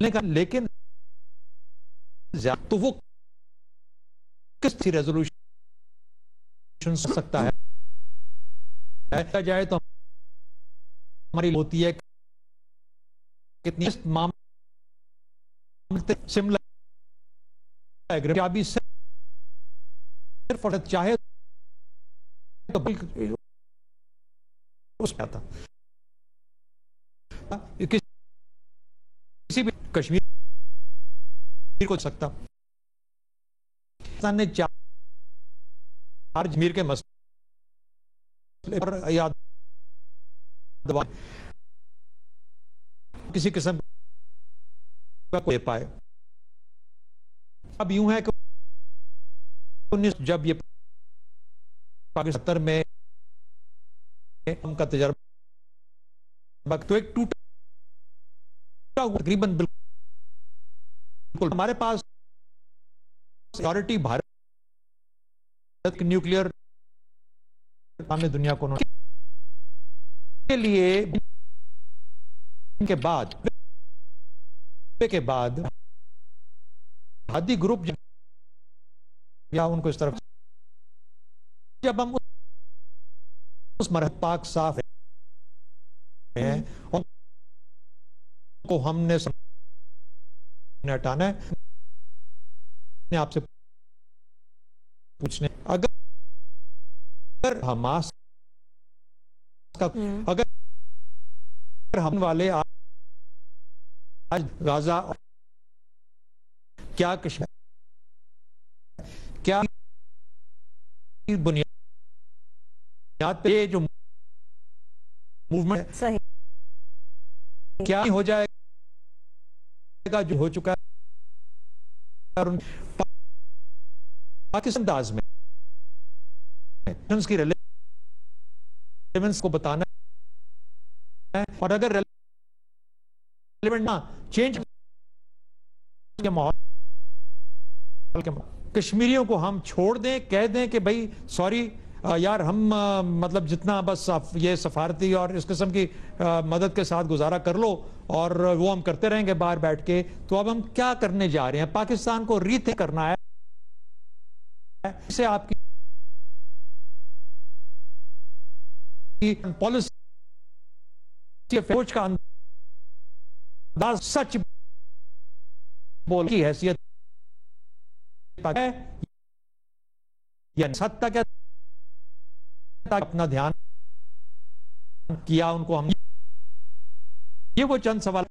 لیکن تو وہ کس ریزولوشن سکتا ہے جائے تو ہماری ہوتی ہے کتنی معاملے سملر صرف چاہے تو اس میں آتا کسی بھی کشمیر کو سکتا نے چار جمیر کے مسئلے پر یاد کسی قسم کا کوئی پائے. اب یوں ہے کہ جب یہ پاکستان 70 میں ہم کا تجربہ تو ایک ٹوٹا تقریباً بالکل ہمارے پاس سیکورٹی بھارت نیوکلیئر سامنے دنیا کو کے لیے کے بعد جہادی گروپ یا ان کو اس طرف جب ہم اس مرحلہ پاک صاف ہیں ان کو ہم نے ہٹانا ہے. آپ سے پوچھنے اگر حماس کا اگر ہم والے آج غزہ کیا کشمیر کیا بنیاد پہ جو موومنٹ صحیح کیا ہو جائے گا جو ہو چکا ہے اور پاکستان انداز میں کی ریلیونس کو بتانا ہے اور اگر ریلیونٹ نہ چینج کے ماحول کشمیریوں کو ہم چھوڑ دیں کہہ دیں کہ بھائی سوری یار ہم مطلب جتنا بس یہ سفارتی اور اس قسم کی مدد کے ساتھ گزارا کر لو اور وہ ہم کرتے رہیں گے باہر بیٹھ کے. تو اب ہم کیا کرنے جا رہے ہیں؟ پاکستان کو ری تھنک کرنا ہے. اسے آپ کی پالیسی فوج کا انداز سچ بول کی حیثیت ہے یا حد تک اپنا دھیان کیا ان کو ہم یہ وہ چند سوال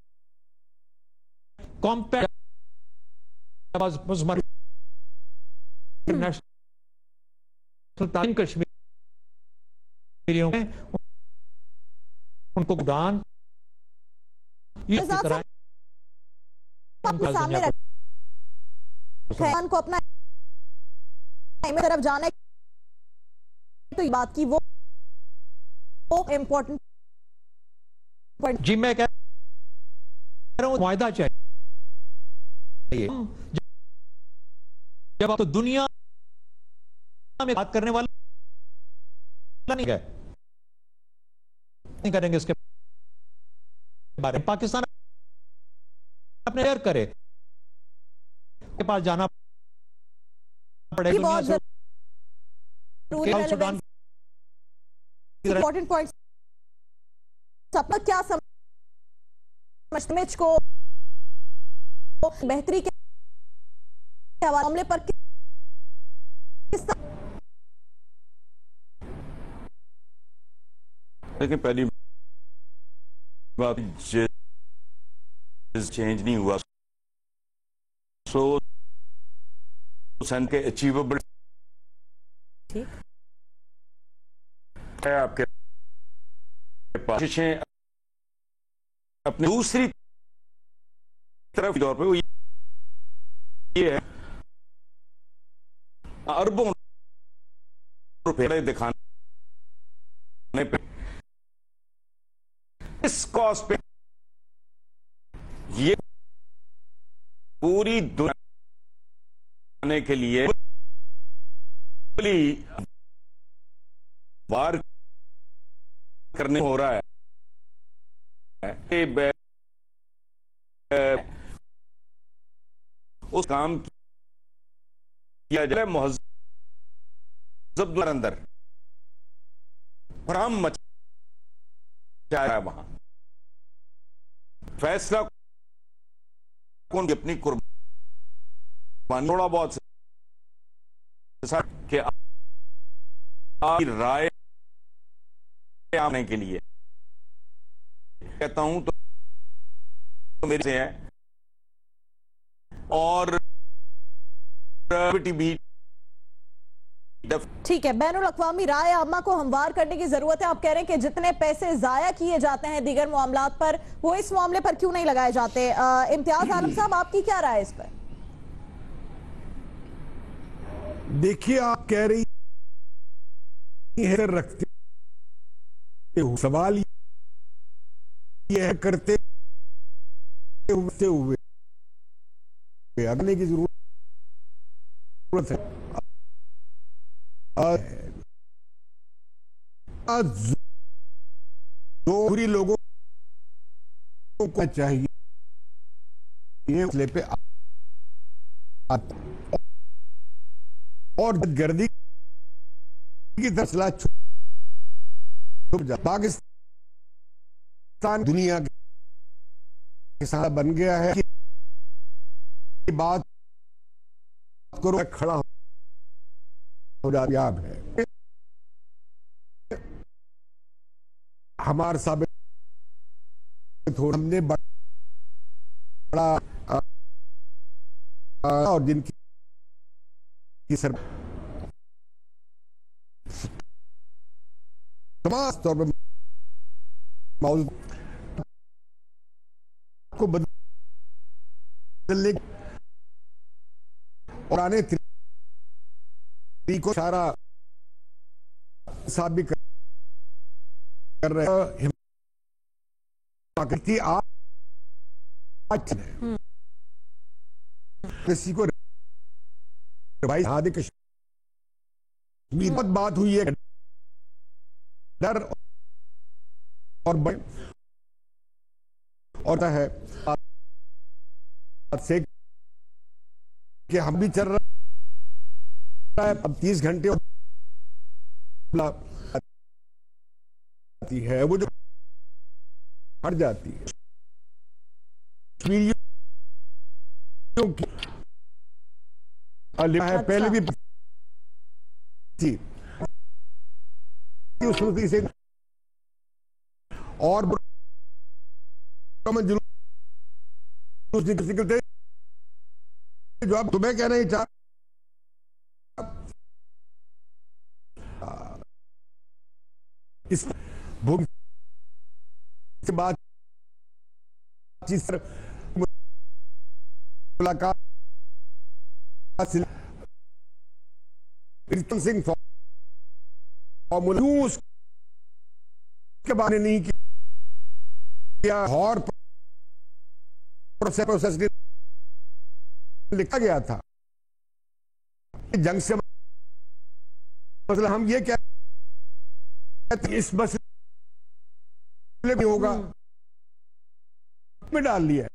تعلیم کشمیریوں میں ان کو گدان کو اپنا طرف جانا تو یہ بات کی وہ امپورٹنٹ جی میں کہہ رہا ہوں معاہدہ چاہیے جب آپ تو دنیا میں بات کرنے والا نہیں گئے نہیں کریں گے اس کے بارے میں. پاکستان اپنے ایئر کرے کے پاس جانا پڑے گا. امپورٹنٹ پوائنٹس اپنا کیا سمجھ کو بہتری کے معاملے پر کس طرح لیکن پہلی بات چینج نہیں ہوا سو کے اچیویبل ہے آپ کے پاس اپنی دوسری طرف طور پہ وہ یہ ہے اربوں روپے دکھانے پہ اس کاسٹ پہ یہ پوری دنیا کے لیے وار کرنے ہو رہا ہے اس کام کیا جائے مہذب اندر فرام مچا ہے وہاں فیصلہ کون کی اپنی قربانی تھوڑا بہت کہ آپ کی رائے آنے کے لیے کہتا ہوں تو میرے سے ہے اور ٹھیک ہے، بین الاقوامی رائے عامہ کو ہموار کرنے کی ضرورت ہے. آپ کہہ رہے ہیں کہ جتنے پیسے ضائع کیے جاتے ہیں دیگر معاملات پر وہ اس معاملے پر کیوں نہیں لگائے جاتے؟ امتیاز عالم صاحب، آپ کی کیا رائے اس پر؟ دیکھیے، آپ کہہ رہی ہیں رکھتے ہو، سوال یہ ہے کرتے ہوئے اگنے کی ضرورت ہے. دوری لوگوں کو چاہیے مسئلے پہ اور گردی کی مسئلہ چھپ جائے. پاکستان دنیا کے ساتھ بن گیا ہے کہ بات کرو کھڑا ہو جاتا ہے. ہمارا ثابت ہو ہم نے بڑا اور جن کی سر تمام طور پر موضوع کو بدلنے اور آنے طریقوں اشارہ ثابت کر رہے ہیں. کسی کو بہت بات ہوئی ہے ڈر اور ہے کہ ہم بھی چل رہے ہیں اب 30 گھنٹے ہے وہ جو ہٹ جاتی ہے. پہلے بھی تھی اس صورتی سے اور نکلتے جو آپ تمہیں کہنا ہی چاہ اس بھوک سے بات چیز پر ملاقات سنگھ فارمولا اس کے بارے نہیں کیا اور پروسیس لکھا گیا تھا. جنگ سے مسئلہ ہم یہ کہتے ہیں اس مسئلے میں ہوگا میں ڈال لیا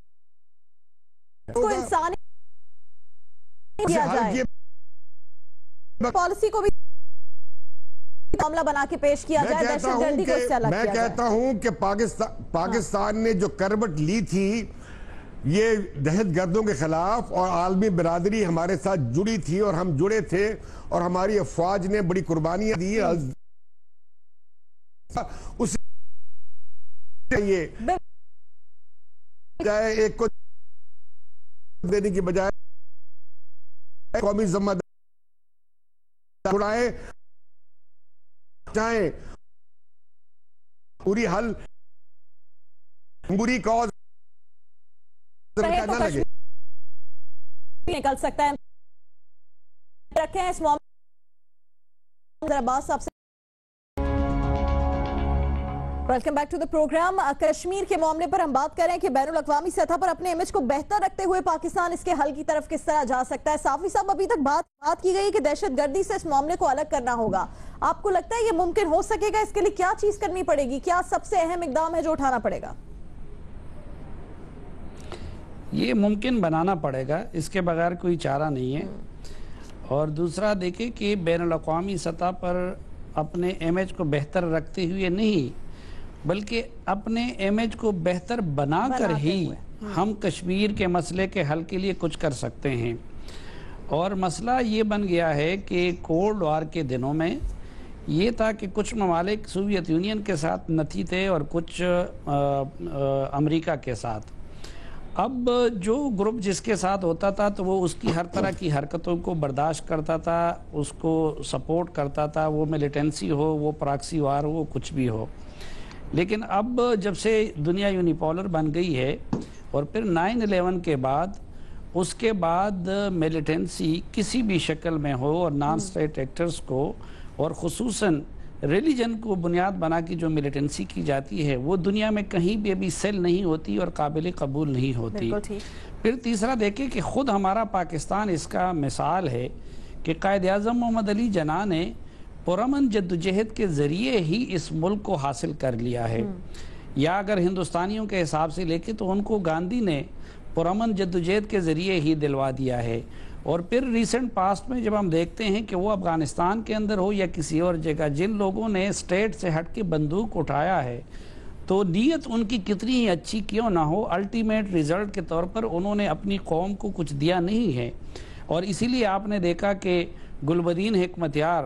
کو انسانی کیا جائے پالیسی کو بھی معاملہ بنا کے پیش کیا جائے. دہشت گردی کو اس سے الگ کیا جائے. میں کہتا ہوں کہ پاکستان نے جو کروٹ لی تھی یہ دہشت گردوں کے خلاف اور عالمی برادری ہمارے ساتھ جڑی تھی اور ہم جڑے تھے اور ہماری افواج نے بڑی قربانیاں دی. اس یہ ایک کو دینے کی بجائے قومی ذمہ داری اڑائے چاہیں پوری حل بری کاز نہ لگے نکل سکتا ہے. رکھیں اس معاملے عباس صاحب سے. Welcome back to the programme. Kashmir کے معاملے پر ہم بات کر رہے ہیں کہ بین الاقوامی سطح پر اپنے امیج کو بہتر رکھتے ہوئے پاکستان اس کے حل کی طرف کس طرح جا سکتا ہے. صافی صاحب، ابھی تک بات کی گئی کہ دہشت گردی سے اس معاملے کو الگ کرنا ہوگا. آپ کو لگتا ہے یہ ممکن ہو سکے گا؟ اس کے لیے کیا چیز کرنی پڑے گی؟ کیا سب سے اہم اقدام ہے جو اٹھانا پڑے گا؟ یہ ممکن بنانا پڑے گا، اس کے بغیر کوئی چارہ نہیں ہے۔ اور دوسرا دیکھیں کہ بین الاقوامی سطح پر اپنے امیج کو بہتر رکھتے ہوئے نہیں بلکہ اپنے امیج کو بہتر بنا کر ہی ہم کشمیر کے مسئلے کے حل کے لیے کچھ کر سکتے ہیں۔ اور مسئلہ یہ بن گیا ہے کہ کولڈ وار کے دنوں میں یہ تھا کہ کچھ ممالک سوویت یونین کے ساتھ نتھی تھے اور کچھ امریکہ کے ساتھ۔ اب جو گروپ جس کے ساتھ ہوتا تھا تو وہ اس کی ہر طرح کی حرکتوں کو برداشت کرتا تھا، اس کو سپورٹ کرتا تھا، وہ ملیٹنسی ہو، وہ پراکسی وار ہو، کچھ بھی ہو۔ لیکن اب جب سے دنیا یونیپولر بن گئی ہے اور پھر 9/11 کے بعد اس کے بعد ملیٹنسی کسی بھی شکل میں ہو اور نان اسٹیٹ ایکٹرز کو اور خصوصاً ریلیجن کو بنیاد بنا کے جو ملیٹنسی کی جاتی ہے وہ دنیا میں کہیں بھی ابھی سیل نہیں ہوتی اور قابل قبول نہیں ہوتی۔ پھر تیسرا دیکھیں کہ خود ہمارا پاکستان اس کا مثال ہے کہ قائد اعظم محمد علی جناح نے پرامن جدوجہد کے ذریعے ہی اس ملک کو حاصل کر لیا ہے، یا اگر ہندوستانیوں کے حساب سے لے کے تو ان کو گاندھی نے پرامن جدوجہد کے ذریعے ہی دلوا دیا ہے۔ اور پھر ریسنٹ پاسٹ میں جب ہم دیکھتے ہیں کہ وہ افغانستان کے اندر ہو یا کسی اور جگہ جن لوگوں نے اسٹیٹ سے ہٹ کے بندوق اٹھایا ہے تو نیت ان کی کتنی ہی اچھی کیوں نہ ہو، الٹیمیٹ ریزلٹ کے طور پر انہوں نے اپنی قوم کو کچھ دیا نہیں ہے۔ اور اسی لیے آپ نے دیکھا کہ گلبدین حکمتیار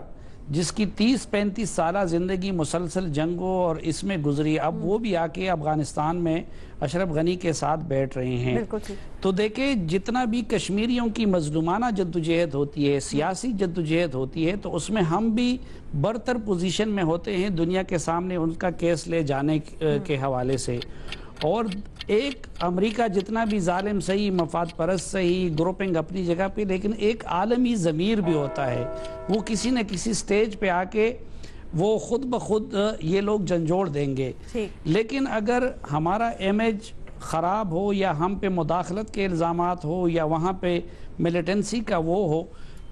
جس کی 30-35 سالہ زندگی مسلسل جنگوں اور اس میں گزری، اب وہ بھی آ کے افغانستان میں اشرف غنی کے ساتھ بیٹھ رہے ہیں۔ تو دیکھیں جتنا بھی کشمیریوں کی مظلومانہ جدوجہد ہوتی ہے، سیاسی جدوجہد ہوتی ہے، تو اس میں ہم بھی برتر پوزیشن میں ہوتے ہیں دنیا کے سامنے ان کا کیس لے جانے کے حوالے سے۔ اور ایک امریکہ جتنا بھی ظالم صحیح، مفاد پرست صحیح، گروپنگ اپنی جگہ پہ، لیکن ایک عالمی ضمیر بھی ہوتا ہے، وہ کسی نہ کسی سٹیج پہ آ کے وہ خود بخود یہ لوگ جھنجھوڑ دیں گے۔ لیکن اگر ہمارا امیج خراب ہو یا ہم پہ مداخلت کے الزامات ہو یا وہاں پہ ملیٹنسی کا وہ ہو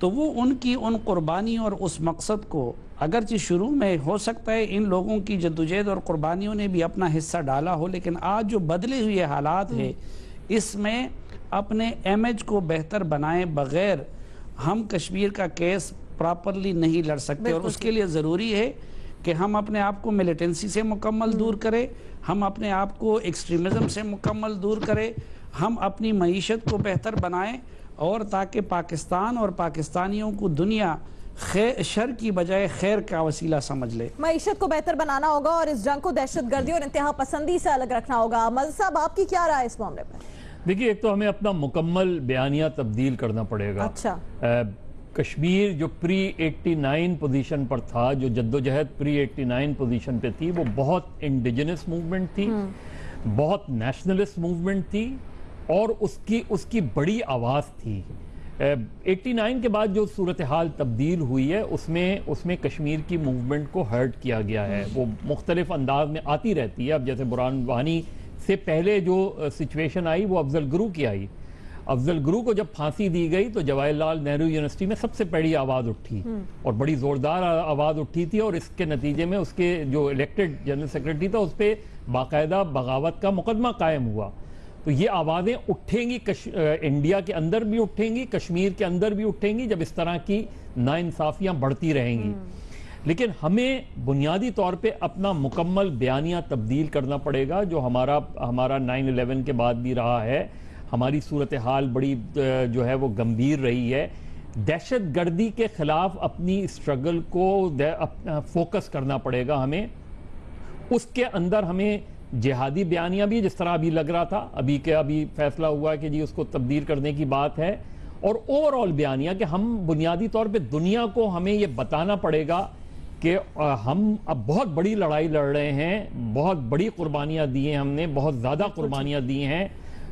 تو وہ ان کی ان قربانی اور اس مقصد کو، اگرچہ شروع میں ہو سکتا ہے ان لوگوں کی جدوجہد اور قربانیوں نے بھی اپنا حصہ ڈالا ہو، لیکن آج جو بدلے ہوئے حالات ہیں اس میں اپنے امیج کو بہتر بنائے بغیر ہم کشمیر کا کیس پراپرلی نہیں لڑ سکتے۔ اور اس کے لیے ضروری ہے کہ ہم اپنے آپ کو ملیٹنسی سے مکمل دور کریں، ہم اپنے آپ کو ایکسٹریمزم سے مکمل دور کریں، ہم اپنی معیشت کو بہتر بنائیں، اور تاکہ پاکستان اور پاکستانیوں کو دنیا شر کی بجائے خیر کا وسیلہ سمجھ لے۔ معیشت کو بہتر بنانا ہوگا اور اس جنگ کو دہشت گردی اور انتہا پسندی سے الگ رکھنا ہوگا۔ مزید صاحب آپ کی کیا رائے اس معاملے پر؟ دیکھیے، ایک تو ہمیں اپنا مکمل بیانیہ تبدیل کرنا پڑے گا۔ اچھا، کشمیر جو پری 89 پوزیشن پر تھا، جو جدوجہد پری 89 پوزیشن پہ تھی، وہ بہت انڈیجنس موومنٹ تھی، بہت نیشنلسٹ موومنٹ تھی، اور اس کی بڑی آواز تھی۔ 89 کے بعد جو صورتحال تبدیل ہوئی ہے اس میں کشمیر کی موومنٹ کو ہرٹ کیا گیا ہے۔ وہ مختلف انداز میں آتی رہتی ہے۔ اب جیسے برہان وانی سے پہلے جو سچویشن آئی وہ افضل گرو کی آئی۔ افضل گرو کو جب پھانسی دی گئی تو جواہر لال نہرو یونیورسٹی میں سب سے بڑی آواز اٹھی اور بڑی زوردار آواز اٹھی تھی، اور اس کے نتیجے میں اس کے جو الیکٹڈ جنرل سیکرٹری تھا اس پہ باقاعدہ بغاوت کا مقدمہ قائم ہوا۔ تو یہ آوازیں اٹھیں گی، انڈیا کے اندر بھی اٹھیں گی، کشمیر کے اندر بھی اٹھیں گی، جب اس طرح کی ناانصافیاں بڑھتی رہیں گی۔ لیکن ہمیں بنیادی طور پہ اپنا مکمل بیانیہ تبدیل کرنا پڑے گا، جو ہمارا 9/11 کے بعد بھی رہا ہے۔ ہماری صورتحال بڑی جو ہے وہ گمبھیر رہی ہے۔ دہشت گردی کے خلاف اپنی اسٹرگل کو فوکس کرنا پڑے گا ہمیں۔ اس کے اندر ہمیں جہادی بیانیہ بھی، جس طرح ابھی لگ رہا تھا، ابھی فیصلہ ہوا کہ جی اس کو تبدیل کرنے کی بات ہے، اور اوورآل بیانیہ کہ ہم بنیادی طور پہ دنیا کو ہمیں یہ بتانا پڑے گا کہ ہم اب بہت بڑی لڑائی لڑ رہے ہیں، بہت بڑی قربانیاں دی ہیں ہم نے، بہت زیادہ قربانیاں دی ہیں۔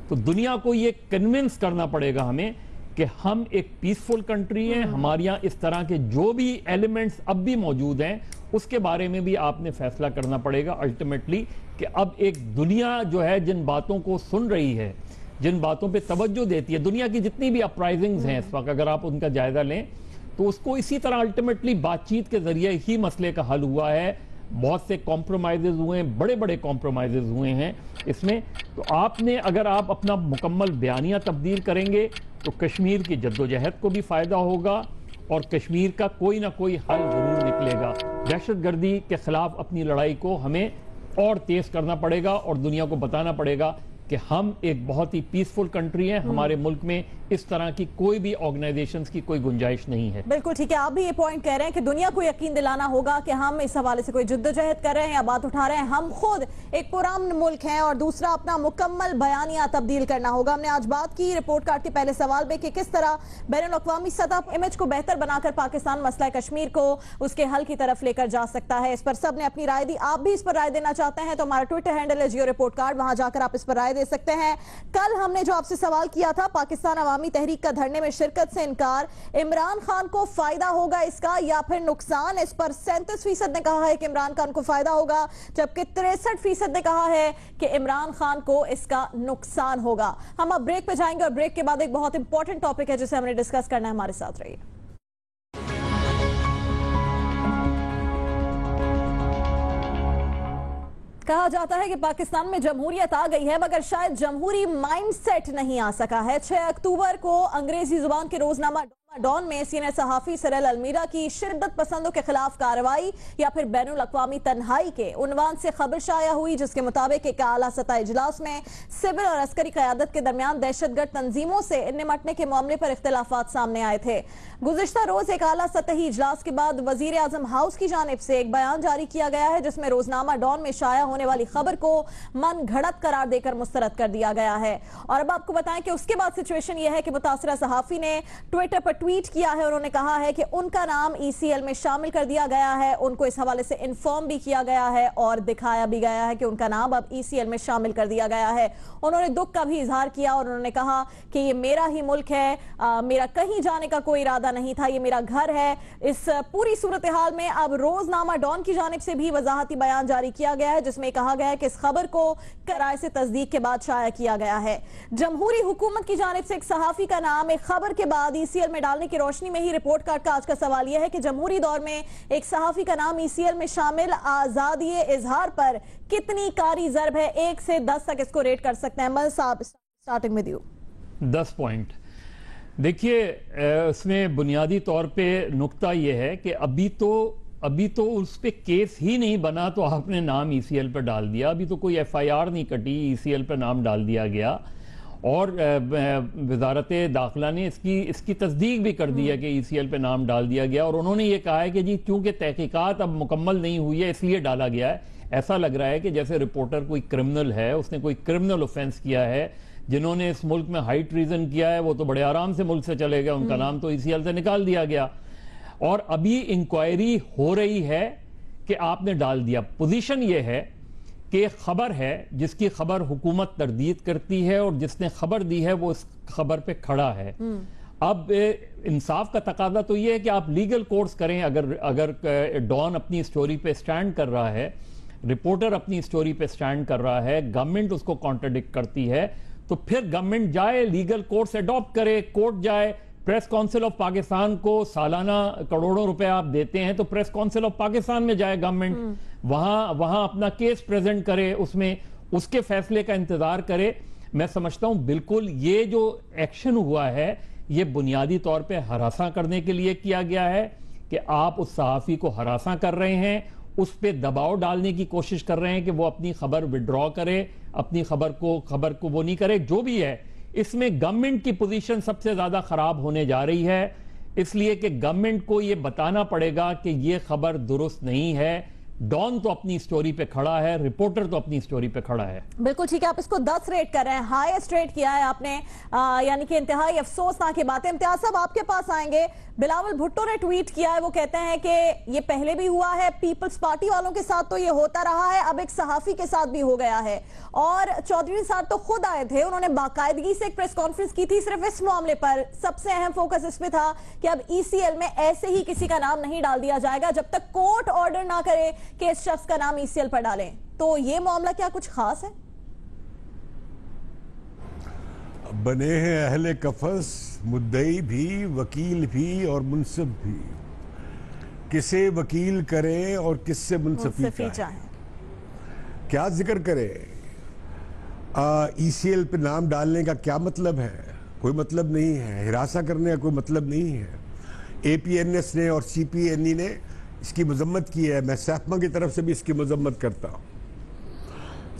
تو دنیا کو یہ کنونس کرنا پڑے گا ہمیں کہ ہم ایک پیسفل کنٹری ہیں، ہمارے یہاں اس طرح کے جو بھی ایلیمنٹس اب بھی موجود ہیں اس کے بارے میں بھی آپ نے فیصلہ کرنا پڑے گا الٹیمیٹلی، کہ اب ایک دنیا جو ہے جن باتوں کو سن رہی ہے، جن باتوں پہ توجہ دیتی ہے، دنیا کی جتنی بھی اپرائزنگز ہیں اس وقت اگر آپ ان کا جائزہ لیں تو اس کو اسی طرح الٹیمیٹلی بات چیت کے ذریعے ہی مسئلے کا حل ہوا ہے۔ بہت سے کمپرومائزز ہوئے ہیں, بڑے بڑے کمپرومائزز ہوئے ہیں اس میں. تو آپ نے اگر آپ اپنا مکمل بیانیہ تبدیل کریں گے تو کشمیر کی جدوجہد کو بھی فائدہ ہوگا اور کشمیر کا کوئی نہ کوئی حل ضرور نکلے گا. دہشت گردی کے خلاف اپنی لڑائی کو ہمیں اور تیز کرنا پڑے گا اور دنیا کو بتانا پڑے گا کہ ہم ایک بہت ہی پیسفل کنٹری ہیں, ہمارے ملک میں اس طرح کی کوئی بھی آرگنائزیشنز کی کوئی گنجائش نہیں ہے. بالکل ٹھیک ہے, آپ بھی یہ پوائنٹ کہہ رہے ہیں کہ دنیا کو یقین دلانا ہوگا کہ ہم اس حوالے سے کوئی جدوجہد کر رہے ہیں یا بات اٹھا رہے ہیں, ہم خود ایک پرامن ملک ہیں, اور دوسرا اپنا مکمل بیانیہ تبدیل کرنا ہوگا. ہم نے آج بات کی رپورٹ کارڈ کے پہلے سوال میں کہ کس طرح بین الاقوامی سطح پر امیج کو بہتر بنا کر پاکستان مسئلہ کشمیر کو اس کے حل کی طرف لے کر جا سکتا ہے. اس پر سب نے اپنی رائے دی. آپ بھی اس پر رائے دینا چاہتے ہیں تو ہمارا ٹویٹر ہینڈل ہے جیو رپورٹ کارڈ, وہاں جا کر آپ اس پر رائے دے سکتے ہیں. کل ہم نے جو آپ سے سوال کیا تھا, پاکستان عوامی تحریک کا دھرنے میں شرکت سے انکار, عمران خان کو فائدہ ہوگا اس کا یا پھر نقصان؟ اس پر 37% نے کہا ہے کہ عمران خان کو فائدہ ہوگا, جبکہ 63% نے کہا ہے کہ عمران خان کو اس کا نقصان ہوگا. ہم اب بریک پہ جائیں گے اور بریک کے بعد ایک بہت امپورٹنٹ ٹاپک ہے جسے ہم نے ڈسکس کرنا ہے. ہمارے ساتھ رہیے. کہا جاتا ہے کہ پاکستان میں جمہوریت آ گئی ہے مگر شاید جمہوری مائنڈ سیٹ نہیں آ سکا ہے. 6 اکتوبر کو انگریزی زبان کے روزنامہ ڈان میں سینئر صحافی سریل المیرا کی شدت پسندوں کے خلاف کارروائی یا پھر بین الاقوامی تنہائی کے عنوان سے خبر شائع ہوئی, جس کے مطابق ایک اعلیٰ سطح اجلاس میں سول اور عسکری قیادت کے درمیان دہشت گرد تنظیموں سے نمٹنے کے معاملے پر اختلافات سامنے آئے تھے. گزشتہ روز ایک اعلیٰ سطحی اجلاس کے بعد وزیر اعظم ہاؤس کی جانب سے ایک بیان جاری کیا گیا ہے جس میں روزنامہ ڈان میں شائع ہونے والی خبر کو من گھڑت قرار دے کر مسترد کر دیا گیا ہے. اور اب آپ کو بتائیں کہ اس کے بعد سچویشن یہ ہے کہ متاثرہ صحافی نے ٹویٹر پر ٹویٹ کیا ہے, انہوں نے کہا ہے کہ ان کا نام ECL میں شامل کر دیا گیا ہے, ان کو اس حوالے سے انفارم بھی کیا گیا ہے اور دکھایا بھی گیا ہے کہ ان کا نام اب ECL میں شامل کر دیا گیا ہے. انہوں نے دکھ کا بھی اظہار کیا اور انہوں نے کہا کہ یہ میرا ہی ملک ہے, میرا کہیں جانے کا کوئی ارادہ نہیں تھا, یہ میرا گھر ہے. اس پوری صورتحال میں اب روزنامہ ڈان کی جانب سے بھی وضاحتی بیان جاری کیا گیا ہے جس میں کہا گیا ہے کہ اس خبر کو کرائے سے تصدیق کے بعد شائع کیا گیا ہے. جمہوری حکومت کی جانب سے ایک صحافی کا نام ایک خبر کے بعد ECL میں ڈالنے کی روشنی میں ہی رپورٹ کارڈ کا آج کا سوال یہ ہے کہ جمہوری دور میں ایک صحافی کا نام ECL میں شامل آزادی اظہار پر کتنی کاری ضرب ہے؟ 1 سے 10 تک اس کو ریٹ کر سکتے ہیں. مل صاحب سٹارٹنگ میں دیو 10 پوائنٹ. دیکھیے اس میں بنیادی طور پہ نقطہ یہ ہے کہ ابھی تو اس پہ کیس ہی نہیں بنا تو آپ نے نام ECL پہ ڈال دیا. ابھی تو کوئی FIR نہیں کٹی, ECL پہ نام ڈال دیا گیا اور وزارت داخلہ نے اس کی تصدیق بھی کر دی ہے کہ ECL پہ نام ڈال دیا گیا. اور انہوں نے یہ کہا ہے کہ جی چونکہ تحقیقات اب مکمل نہیں ہوئی ہے اس لیے ڈالا گیا ہے. ایسا لگ رہا ہے کہ جیسے رپورٹر کوئی کرمنل ہے, اس نے کوئی کرمنل اوفینس کیا ہے. جنہوں نے اس ملک میں ہائی ٹریزن کیا ہے وہ تو بڑے آرام سے ملک سے چلے گئے, ان کا نام تو ECL سے نکال دیا گیا. اور ابھی انکوائری ہو رہی ہے کہ آپ نے ڈال دیا. پوزیشن یہ ہے کہ خبر ہے جس کی خبر حکومت تردید کرتی ہے اور جس نے خبر دی ہے وہ اس خبر پہ کھڑا ہے. اب انصاف کا تقاضا تو یہ ہے کہ آپ لیگل کورس کریں. اگر ڈان اپنی سٹوری پہ سٹینڈ کر رہا ہے, رپورٹر اپنی سٹوری پہ سٹینڈ کر رہا ہے, گورنمنٹ اس کو کانٹرڈکٹ کرتی ہے, تو پھر گورنمنٹ جائے لیگل کورس اڈاپٹ کرے, کورٹ جائے. پریس کونسل آف پاکستان کو سالانہ کروڑوں روپے آپ دیتے ہیں تو پریس کونسل آف پاکستان میں جائے گورنمنٹ, وہاں اپنا کیس پریزنٹ کرے, اس میں اس کے فیصلے کا انتظار کرے. میں سمجھتا ہوں بالکل یہ جو ایکشن ہوا ہے یہ بنیادی طور پہ ہراساں کرنے کے لیے کیا گیا ہے کہ آپ اس صحافی کو ہراساں کر رہے ہیں, اس پہ دباؤ ڈالنے کی کوشش کر رہے ہیں کہ وہ اپنی خبر وڈرا کرے, اپنی خبر کو وہ نہیں کرے. جو بھی ہے اس میں گورنمنٹ کی پوزیشن سب سے زیادہ خراب ہونے جا رہی ہے, اس لیے کہ گورنمنٹ کو یہ بتانا پڑے گا کہ یہ خبر درست نہیں ہے. ڈان تو اپنی سٹوری پہ کھڑا ہے, رپورٹر تو اپنی سٹوری پہ کھڑا ہے. بالکل ٹھیک ہے, آپ اس کو 10 ریٹ کر رہے ہیں, ہائیسٹ ریٹ کیا ہے آپ نے, یعنی کہ انتہائی افسوسناک بات ہے. امتیاز صاحب آپ کے پاس آئیں گے. بلاول بھٹو نے ٹویٹ کیا ہے, وہ کہتے ہیں کہ یہ پہلے بھی ہوا ہے, پیپلز پارٹی والوں کے ساتھ تو یہ ہوتا رہا ہے, اب ایک صحافی کے ساتھ بھی ہو گیا ہے. اور چودھری صاحب تو خود آئے تھے, انہوں نے باقاعدگی سے ایک پریس کانفرنس کی تھی صرف اس معاملے پر. سب سے اہم فوکس اس پہ تھا کہ اب ECL میں ایسے ہی کسی کا نام نہیں ڈال دیا جائے گا جب تک کورٹ آرڈر نہ کرے کہ اس شخص کا نام ECL پر ڈالیں. تو یہ معاملہ کیا کچھ خاص ہے؟ بنے ہیں اہل کفس مدعی بھی, وکیل بھی اور منصف بھی, کسے وکیل کریں اور کس سے منصفی چاہیں. کیا ذکر کرے؟ ای سی ایل پہ نام ڈالنے کا کیا مطلب ہے؟ کوئی مطلب نہیں ہے. ہراساں کرنے کا کوئی مطلب نہیں ہے. اے پی این ایس نے اور سی پی این ای نے اس کی مذمت کی ہے. میں سیفما کی طرف سے بھی اس کی مذمت کرتا ہوں.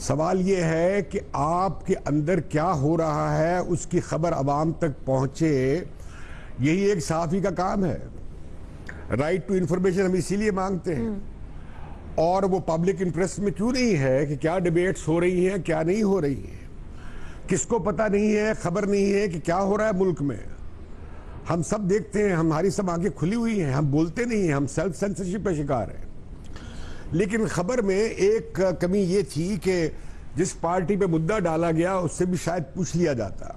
سوال یہ ہے کہ آپ کے اندر کیا ہو رہا ہے اس کی خبر عوام تک پہنچے. یہی ایک صحافی کا کام ہے. رائٹ ٹو انفارمیشن ہم اسی لیے مانگتے ہیں. اور وہ پبلک انٹرسٹ میں کیوں نہیں ہے کہ کیا ڈیبیٹس ہو رہی ہیں کیا نہیں ہو رہی ہیں. کس کو پتہ نہیں ہے، خبر نہیں ہے کہ کیا ہو رہا ہے ملک میں. ہم سب دیکھتے ہیں، ہماری سب آنکھیں کھلی ہوئی ہیں، ہم بولتے نہیں ہیں، ہم سیلف سینسرشپ کا شکار ہیں. لیکن خبر میں ایک کمی یہ تھی کہ جس پارٹی پہ مدعا ڈالا گیا اس سے بھی شاید پوچھ لیا جاتا،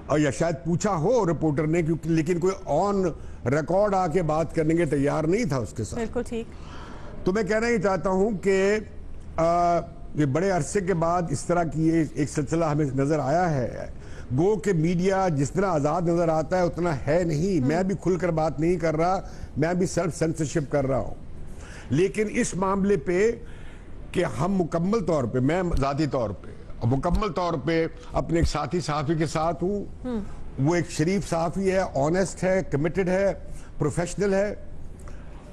اور یا شاید پوچھا ہو رپورٹر نے، کیونکہ لیکن کوئی آن ریکارڈ آ کے بات کرنے کے تیار نہیں تھا اس کے ساتھ. بالکل ٹھیک. تو میں کہنا ہی چاہتا ہوں کہ یہ بڑے عرصے کے بعد اس طرح کی ایک سلسلہ ہمیں نظر آیا ہے. گو کہ میڈیا جس طرح آزاد نظر آتا ہے اتنا ہے نہیں. میں بھی کھل کر بات نہیں کر رہا، میں بھی سیلف سینسرشپ کر رہا ہوں. لیکن اس معاملے پہ کہ ہم مکمل طور پہ، میں ذاتی طور پہ مکمل طور پہ اپنے ایک ساتھی صحافی کے ساتھ ہوں. وہ ایک شریف صحافی ہے، آنیسٹ ہے، کمیٹڈ ہے، پروفیشنل ہے.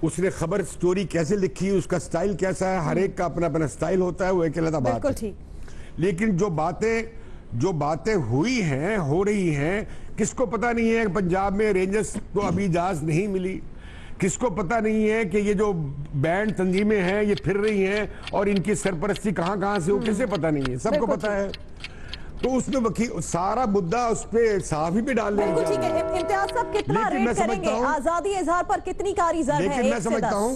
اس نے خبر سٹوری کیسے لکھی، اس کا سٹائل کیسا ہے، ہر ایک کا اپنا اپنا سٹائل ہوتا ہے، وہ ایک علیحدہ بات ہے. لیکن جو باتیں ہوئی ہیں، ہو رہی ہیں، کس کو پتہ نہیں ہے کہ پنجاب میں رینجرز کو ابھی اجازت نہیں ملی. کس کو پتہ نہیں ہے کہ یہ جو بینڈ تنظیمیں ہیں یہ پھر رہی ہیں اور ان کی سرپرستی کہاں کہاں سے ہو، کسے پتہ نہیں ہے. سب کو پتہ ہے. تو اس میں وکیل سارا مدعا اس پہ صحافی پہ ڈال لیں گے. ٹھیک ہے. امتیاز صاحب کتنا ریٹ کریں گے؟ آزادی اظہار پر کتنی کاری زر ہے؟ لیکن میں سمجھتا ہوں،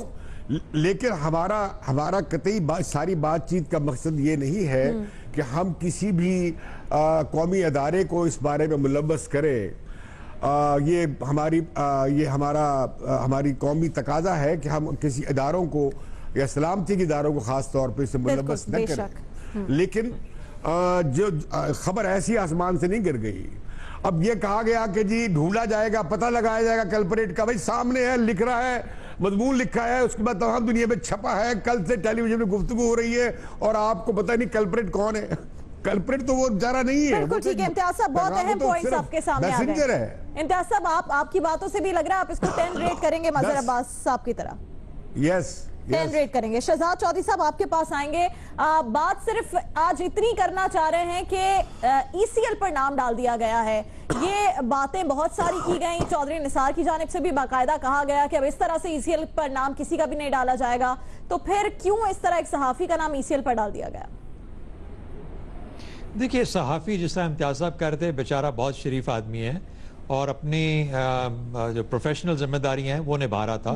لیکن ہمارا قطعی ساری بات چیت کا مقصد یہ نہیں ہے کہ ہم کسی بھی قومی ادارے کو اس بارے میں ملوث کریں. یہ ہماری قومی تقاضا ہے کہ ہم کسی اداروں کو یا سلامتی کے اداروں کو خاص طور پہ اس سے ملوث نہ کریں. لیکن جو خبر ایسی آسمان سے نہیں گر گئی. اب یہ کہا گیا کہ جی ڈھونڈا جائے گا، پتہ لگایا جائے گا کلپریٹ کا. بھائی سامنے ہے، لکھ رہا ہے، مضمون لکھا ہے، اس کے بعد تمام دنیا میں چھپا ہے، کل سے ٹیلی ویژن میں گفتگو ہو رہی ہے اور آپ کو پتہ نہیں کلپریٹ کون ہے. کلپریٹ تو وہ بیچارہ نہیں ہے. بالکل ٹھیک ہے. امتیاز صاحب بہت اہم پوائنٹس آپ کے سامنے آ گئے. امتیاز صاحب آپ کی باتوں سے بھی لگ رہا ہے آپ اس کو 10 ریٹ کریں گے مظہر عباس صاحب کی طرح. یس 10 ریٹ کریں گے. شہزاد چودھری صاحب آپ کے پاس آئیں گے. بات صرف آج اتنی کرنا چاہ رہے ہیں کہ ای سی ایل پر نام ڈال دیا گیا ہے. یہ باتیں بہت ساری کی گئیں. چودھری نثار کی جانب سے بھی باقاعدہ کہا گیا کہ اب اس طرح سے ای سی ایل پر نام کسی کا بھی نہیں ڈالا جائے گا. تو پھر کیوں اس طرح ایک صحافی کا نام ای سی ایل پر ڈال دیا گیا؟ دیکھیے، صحافی جس طرح امتیاز صاحب کہہ رہے تھے، بیچارہ بہت شریف آدمی ہے اور اپنی جو پروفیشنل ذمہ داری ہیں وہ نبھا رہا تھا.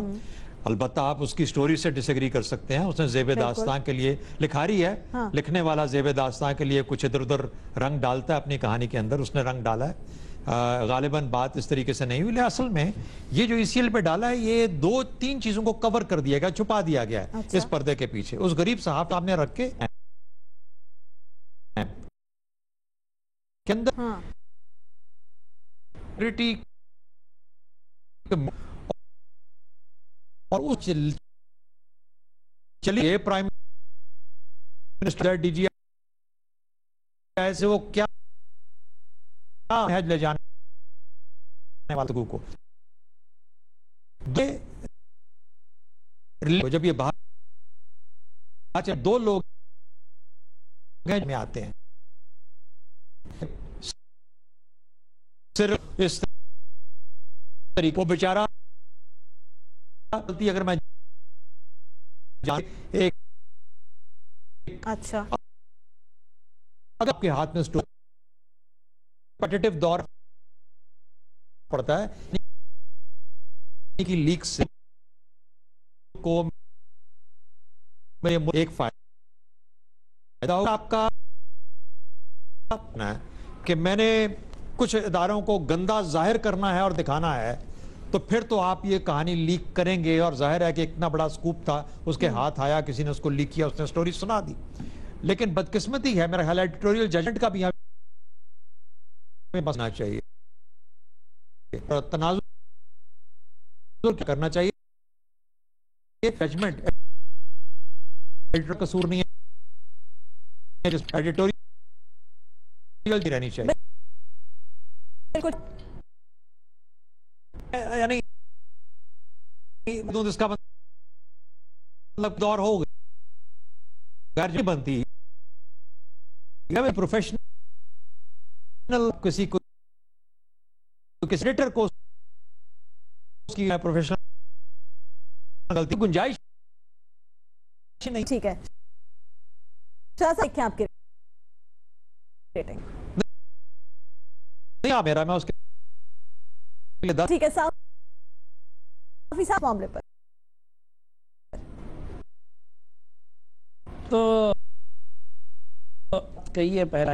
البتہ آپ اس کی سٹوری سے ڈس ایگری کر سکتے ہیں. اس نے زیب داستان کے لیے لکھاری ہے. لکھنے والا زیب داستان کے لیے کچھ ادھر ادھر رنگ ڈالتا ہے اپنی کہانی کے اندر. اس نے رنگ ڈالا ہے. غالباً بات اس طریقے سے نہیں ہوئی. اصل میں یہ جو ای سی ایل پہ ڈالا ہے، یہ 2-3 چیزوں کو کور کر دیا گیا، چھپا دیا گیا ہے اس پردے کے پیچھے. اس غریب صحافی آپ نے رکھ کے اندر اور اس چلیے پرائم منسٹر ڈی جی آئی سے وہ کیا لے جانے والوں کو جب یہ باہر 2 لوگ میں آتے ہیں صرف اس طریقے کو بیچارہ اگر میں ایک اچھا آپ کے ہاتھ میں کمپٹیٹو دور پڑتا ہے کی لیک سے کو ایک فائدہ ہوگا آپ کا کہ میں نے کچھ اداروں کو گندا ظاہر کرنا ہے اور دکھانا ہے، تو پھر تو آپ یہ کہانی لیک کریں گے. اور ظاہر ہے کہ اتنا بڑا سکوپ تھا، اس کے ہاتھ آیا، کسی نے اس کو لیک کیا، اس نے سٹوری سنا دی. لیکن بدقسمتی ہے، میرا خیال ہے ایڈیٹوریل ججمنٹ کا بھی ہمیں بسنا چاہیے، تنازع کرنا چاہیے. ججمنٹ ایڈیٹر قصور نہیں ہے، ایڈیٹوریل رہنی چاہیے، یعنی اس کا مطلب دور ہو گیا غیر جو بنتی پروفیشنل کسی کو کسی ایڈیٹر کو اس کی پروفیشنل غلطی گنجائش نہیں. ٹھیک ہے شاہ صاحب کیا آپ کی ریٹنگ؟ نہیں میرا میں اس کے لیے ٹھیک ہے صاحب معاملے پر تو کہیے پہلا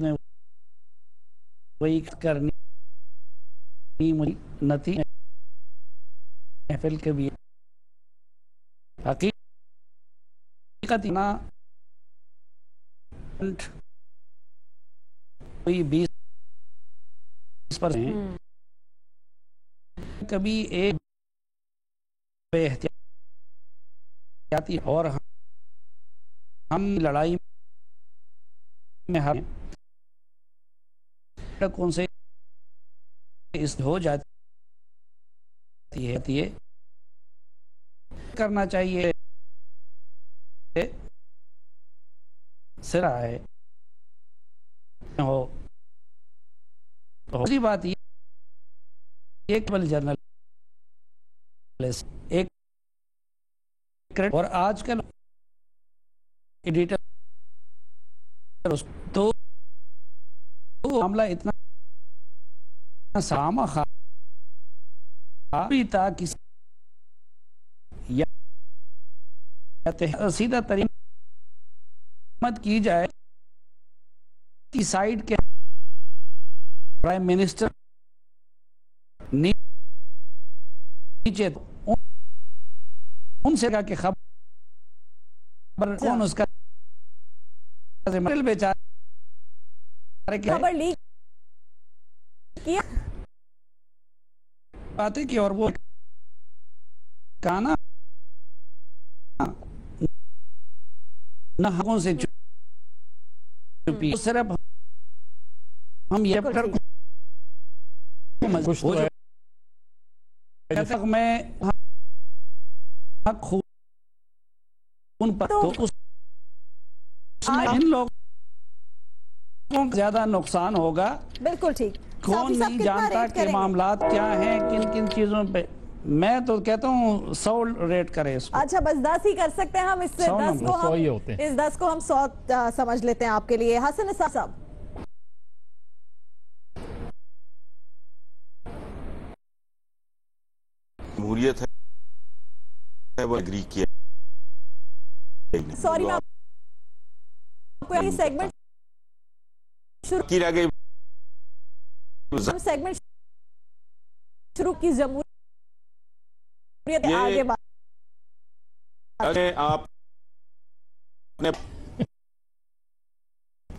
میں وہی کرنی نتی محفل کے بھی حقیقت نا کوئی 20% کبھی ایک بے احتیاطی اور ہم لڑائی میں ہر کون سے اس ہو جاتی ہے کرنا چاہیے سرا ہے ہو. دوسری بات یہ ایک بل جرنل ایک اور آج کل ایڈیٹر تو معاملہ اتنا سامہ خواہی تھا کہ سیدھا ترین مت کی جائے کی سائیڈ کے پرائم منسٹر نیچے ان سے کہا کہ خبر کون اس کا بیچارے خبر لیک کیا بات ہے کہ اور وہ کہا نا نہ حقوں سے چپی صرف ہم یہ میں حق خون پر تو اس ان لوگوں کو زیادہ نقصان ہوگا. بالکل ٹھیک. کون نہیں جانتا کہ معاملات کیا ہیں کن کن چیزوں پہ. میں تو کہتا ہوں 100 ریٹ کرے اس کو. اچھا بس 10 ہی کر سکتے ہیں ہم اس سے 10 کو ہم 100 سمجھ لیتے ہیں آپ کے لیے. حسن نثار صاحب جمہوریت ہے وہ اگری کیا. سوری میں آپ کو یہ سیگمنٹ کی رہ گئی سیگمنٹ شروع کی جمہوریت آگے بات آپ نے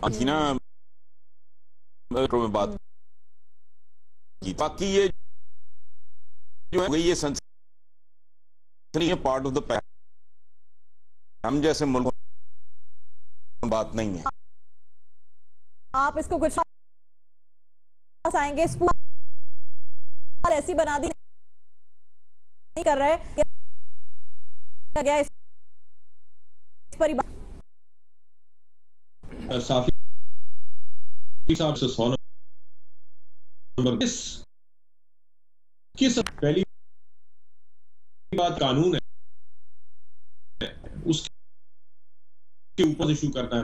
تھی نا میں بات کی باقی یہ جو ہے یہ سنسنی ہے پارٹ آف دا پیک. ہم جیسے ملک بات نہیں ہے. آپ اس کو کچھ آئیں گے ایسی بنا دی نہیں کر رہے گیا اس پر صافی صاحب سے 100 نمبر کس پہلی بات قانون ہے اس کے اوپر ایشو کرنا ہے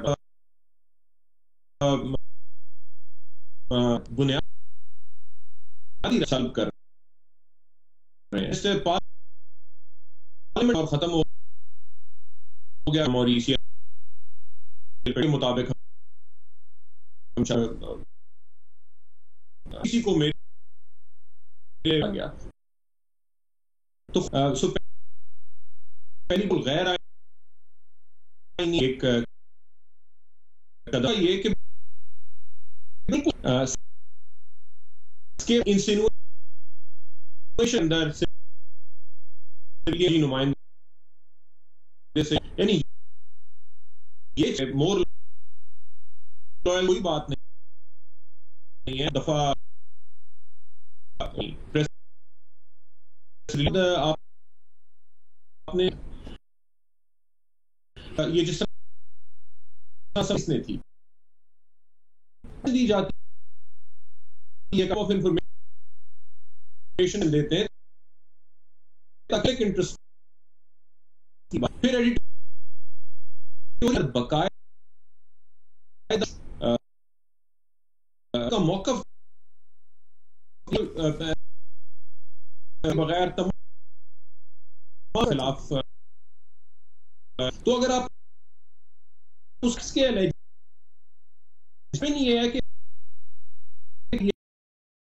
بنیادی سلب کر رہے ہیں. اس سے پارلیمنٹ اور ختم ہو گیا موریشیا کے مطابق کسی کو میرے گیا تو پہلی کو غیر آئینی ایک قدم یہ کہ بالکل انسینویشن اندر سے نمائندے سے، یعنی یہ مور لوئل کوئی بات نہیں ہے. دفعہ آپ نے یہ جس طرح نے تھی دی جاتی ہے آف انفارمیشن دیتے ہیں تاکہ انٹرسٹ پھر ایڈیٹور باقاعدہ کا موقف بغیر تمام خلاف. تو اگر آپ اس کے نہیں ہے کہ